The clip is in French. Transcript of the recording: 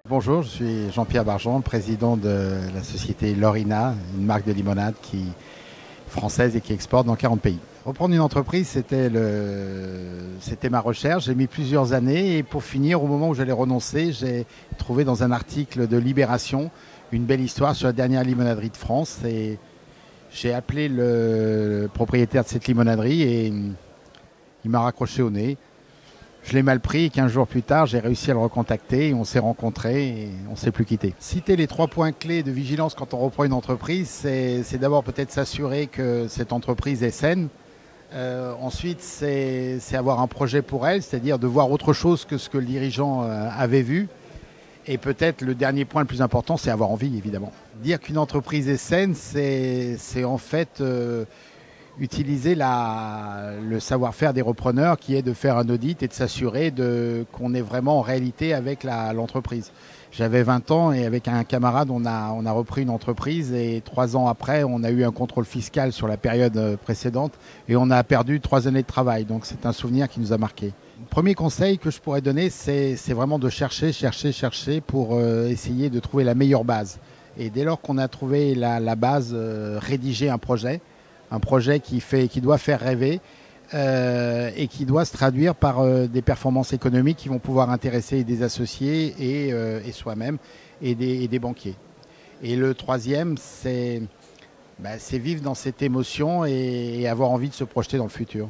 Bonjour, je suis Jean-Pierre Bargeon, président de la société Lorina, une marque de limonade française et qui exporte dans 40 pays. Reprendre une entreprise, c'était ma recherche. J'ai mis plusieurs années et pour finir, au moment où j'allais renoncer, j'ai trouvé dans un article de Libération une belle histoire sur la dernière limonaderie de France et j'ai appelé le propriétaire de cette limonaderie et il m'a raccroché au nez. Je l'ai mal pris et 15 jours plus tard, j'ai réussi à le recontacter et on s'est rencontrés et on ne s'est plus quitté. Citer les 3 points clés de vigilance quand on reprend une entreprise, c'est d'abord peut-être s'assurer que cette entreprise est saine. Ensuite, c'est avoir un projet pour elle, c'est-à-dire de voir autre chose que ce que le dirigeant avait vu. Et peut-être le dernier point le plus important, c'est avoir envie, évidemment. Dire qu'une entreprise est saine, c'est en fait utiliser le savoir-faire des repreneurs qui est de faire un audit et de s'assurer qu'on est vraiment en réalité avec l'entreprise. J'avais 20 ans et avec un camarade, on a repris une entreprise et 3 ans après, on a eu un contrôle fiscal sur la période précédente et on a perdu 3 années de travail. Donc c'est un souvenir qui nous a marqué. Le premier conseil que je pourrais donner, c'est vraiment de chercher pour essayer de trouver la meilleure base. Et dès lors qu'on a trouvé la base, rédiger un projet qui doit faire rêver et qui doit se traduire par des performances économiques qui vont pouvoir intéresser des associés et soi-même et des banquiers. Et le troisième, c'est vivre dans cette émotion et avoir envie de se projeter dans le futur.